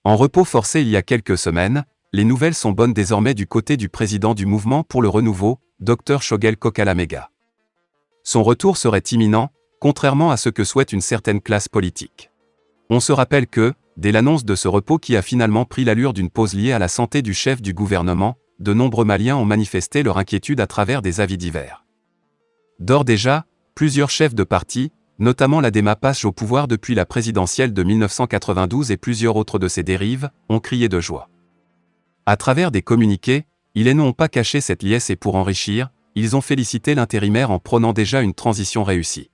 En repos forcé il y a quelques semaines, les nouvelles sont bonnes désormais du côté du président du mouvement pour le renouveau, Dr Shogel Kokalamega. Son retour serait imminent, contrairement à ce que souhaite une certaine classe politique. On se rappelle que, dès l'annonce de ce repos qui a finalement pris l'allure d'une pause liée à la santé du chef du gouvernement, de nombreux Maliens ont manifesté leur inquiétude à travers des avis divers. D'ores déjà, plusieurs chefs de parti, notamment l'ADEMA passe au pouvoir depuis la présidentielle de 1992 et plusieurs autres de ses dérives, ont crié de joie. À travers des communiqués, ils n'ont pas caché cette liesse et pour enrichir, ils ont félicité l'intérimaire en prônant déjà une transition réussie.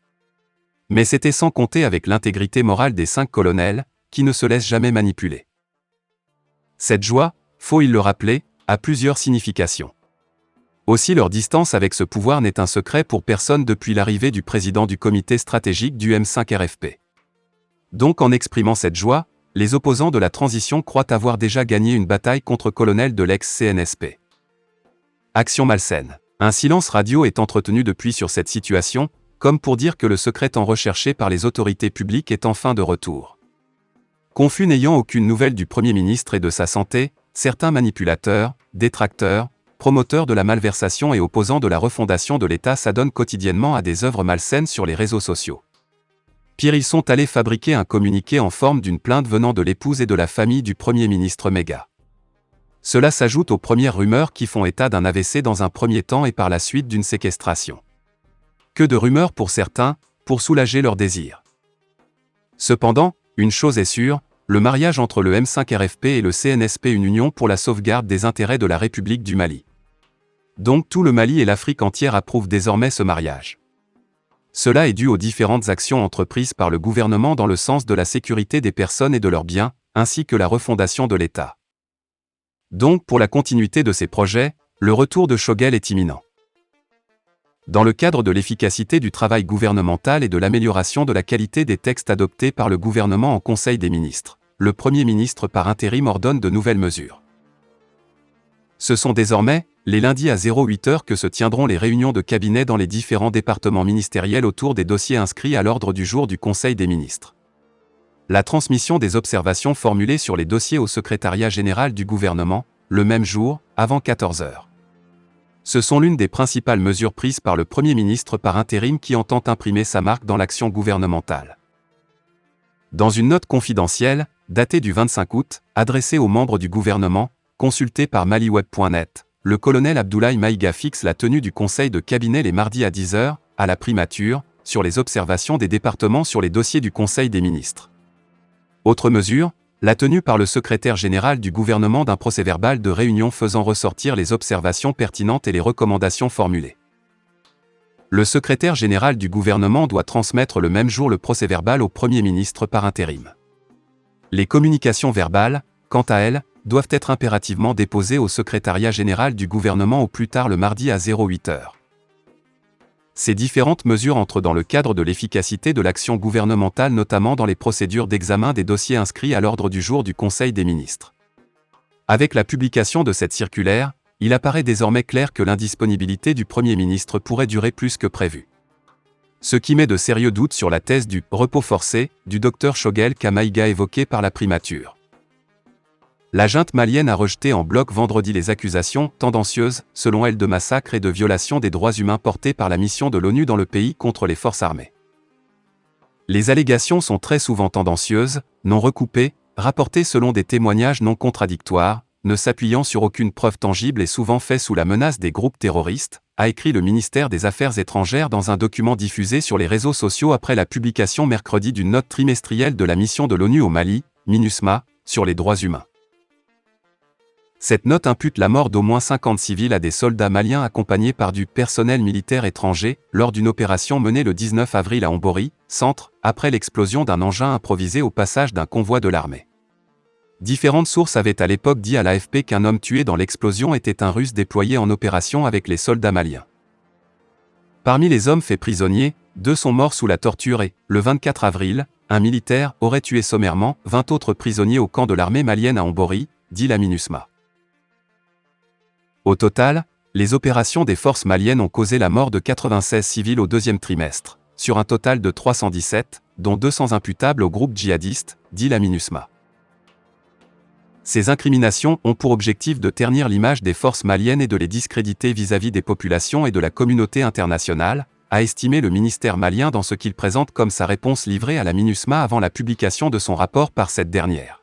Mais c'était sans compter avec l'intégrité morale des 5 colonels, qui ne se laissent jamais manipuler. Cette joie, faut-il le rappeler, a plusieurs significations. Aussi leur distance avec ce pouvoir n'est un secret pour personne depuis l'arrivée du président du comité stratégique du M5-RFP. Donc en exprimant cette joie, les opposants de la transition croient avoir déjà gagné une bataille contre colonel de l'ex-CNSP. Action malsaine. Un silence radio est entretenu depuis sur cette situation, comme pour dire que le secret tant recherché par les autorités publiques est enfin de retour. Confus n'ayant aucune nouvelle du Premier ministre et de sa santé, certains manipulateurs, détracteurs, promoteurs de la malversation et opposants de la refondation de l'État s'adonnent quotidiennement à des œuvres malsaines sur les réseaux sociaux. Pire, ils sont allés fabriquer un communiqué en forme d'une plainte venant de l'épouse et de la famille du Premier ministre Mega. Cela s'ajoute aux premières rumeurs qui font état d'un AVC dans un premier temps et par la suite d'une séquestration. Que de rumeurs pour certains, pour soulager leurs désirs. Cependant, une chose est sûre, le mariage entre le M5-RFP et le CNSP, une union pour la sauvegarde des intérêts de la République du Mali. Donc tout le Mali et l'Afrique entière approuvent désormais ce mariage. Cela est dû aux différentes actions entreprises par le gouvernement dans le sens de la sécurité des personnes et de leurs biens, ainsi que la refondation de l'État. Donc pour la continuité de ces projets, le retour de Shogel est imminent. Dans le cadre de l'efficacité du travail gouvernemental et de l'amélioration de la qualité des textes adoptés par le gouvernement en Conseil des ministres, le Premier ministre par intérim ordonne de nouvelles mesures. Ce sont désormais, les lundis à 08h que se tiendront les réunions de cabinet dans les différents départements ministériels autour des dossiers inscrits à l'ordre du jour du Conseil des ministres. La transmission des observations formulées sur les dossiers au secrétariat général du gouvernement, le même jour, avant 14h. Ce sont l'une des principales mesures prises par le Premier ministre par intérim qui entend imprimer sa marque dans l'action gouvernementale. Dans une note confidentielle, datée du 25 août, adressée aux membres du gouvernement, consultée par maliweb.net, le colonel Abdoulaye Maïga fixe la tenue du conseil de cabinet les mardis à 10h, à la primature, sur les observations des départements sur les dossiers du Conseil des ministres. Autre mesure, la tenue par le secrétaire général du gouvernement d'un procès-verbal de réunion faisant ressortir les observations pertinentes et les recommandations formulées. Le secrétaire général du gouvernement doit transmettre le même jour le procès-verbal au Premier ministre par intérim. Les communications verbales, quant à elles, doivent être impérativement déposées au secrétariat général du gouvernement au plus tard le mardi à 08h. Ces différentes mesures entrent dans le cadre de l'efficacité de l'action gouvernementale, notamment dans les procédures d'examen des dossiers inscrits à l'ordre du jour du Conseil des ministres. Avec la publication de cette circulaire, il apparaît désormais clair que l'indisponibilité du Premier ministre pourrait durer plus que prévu. Ce qui met de sérieux doutes sur la thèse du « repos forcé » du Dr Shogel Maïga évoquée par la primature. La junte malienne a rejeté en bloc vendredi les accusations tendancieuses, selon elle, de massacre et de violation des droits humains portées par la mission de l'ONU dans le pays contre les forces armées. Les allégations sont très souvent tendancieuses, non recoupées, rapportées selon des témoignages non contradictoires, ne s'appuyant sur aucune preuve tangible et souvent faites sous la menace des groupes terroristes, a écrit le ministère des Affaires étrangères dans un document diffusé sur les réseaux sociaux après la publication mercredi d'une note trimestrielle de la mission de l'ONU au Mali, MINUSMA, sur les droits humains. Cette note impute la mort d'au moins 50 civils à des soldats maliens accompagnés par du personnel militaire étranger lors d'une opération menée le 19 avril à Ombori, centre, après l'explosion d'un engin improvisé au passage d'un convoi de l'armée. Différentes sources avaient à l'époque dit à l'AFP qu'un homme tué dans l'explosion était un Russe déployé en opération avec les soldats maliens. Parmi les hommes faits prisonniers, 2 sont morts sous la torture et, le 24 avril, un militaire aurait tué sommairement 20 autres prisonniers au camp de l'armée malienne à Ombori, dit la MINUSMA. Au total, les opérations des forces maliennes ont causé la mort de 96 civils au deuxième trimestre, sur un total de 317, dont 200 imputables au groupe djihadiste, dit la MINUSMA. Ces incriminations ont pour objectif de ternir l'image des forces maliennes et de les discréditer vis-à-vis des populations et de la communauté internationale, a estimé le ministère malien dans ce qu'il présente comme sa réponse livrée à la MINUSMA avant la publication de son rapport par cette dernière.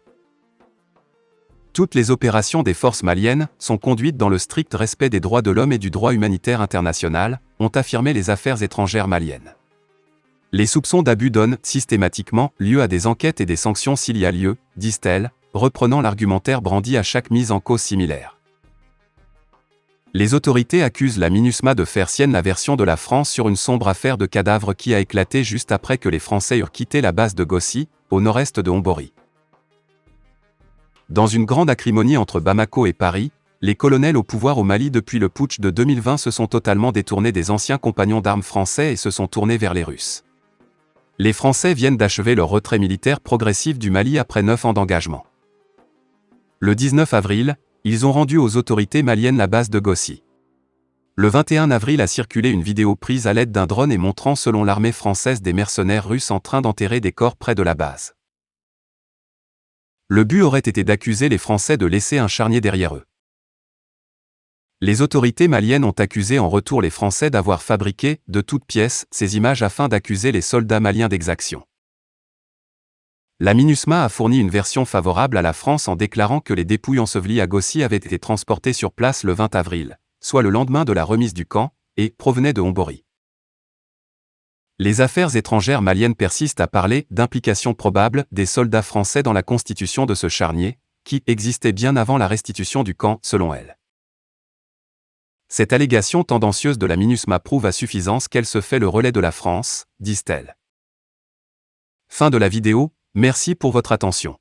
Toutes les opérations des forces maliennes sont conduites dans le strict respect des droits de l'homme et du droit humanitaire international, ont affirmé les affaires étrangères maliennes. Les soupçons d'abus donnent systématiquement lieu à des enquêtes et des sanctions s'il y a lieu, disent-elles, reprenant l'argumentaire brandi à chaque mise en cause similaire. Les autorités accusent la MINUSMA de faire sienne la version de la France sur une sombre affaire de cadavres qui a éclaté juste après que les Français eurent quitté la base de Gossi, au nord-est de Hombori. Dans une grande acrimonie entre Bamako et Paris, les colonels au pouvoir au Mali depuis le putsch de 2020 se sont totalement détournés des anciens compagnons d'armes français et se sont tournés vers les Russes. Les Français viennent d'achever leur retrait militaire progressif du Mali après 9 ans d'engagement. Le 19 avril, ils ont rendu aux autorités maliennes la base de Gossi. Le 21 avril a circulé une vidéo prise à l'aide d'un drone et montrant selon l'armée française des mercenaires russes en train d'enterrer des corps près de la base. Le but aurait été d'accuser les Français de laisser un charnier derrière eux. Les autorités maliennes ont accusé en retour les Français d'avoir fabriqué, de toutes pièces, ces images afin d'accuser les soldats maliens d'exaction. La MINUSMA a fourni une version favorable à la France en déclarant que les dépouilles ensevelies à Gossi avaient été transportées sur place le 20 avril, soit le lendemain de la remise du camp, et provenaient de Hombori. Les affaires étrangères maliennes persistent à parler d'implication probable des soldats français dans la constitution de ce charnier, qui existait bien avant la restitution du camp, selon elles. Cette allégation tendancieuse de la MINUSMA prouve à suffisance qu'elle se fait le relais de la France, disent-elles. Fin de la vidéo, merci pour votre attention.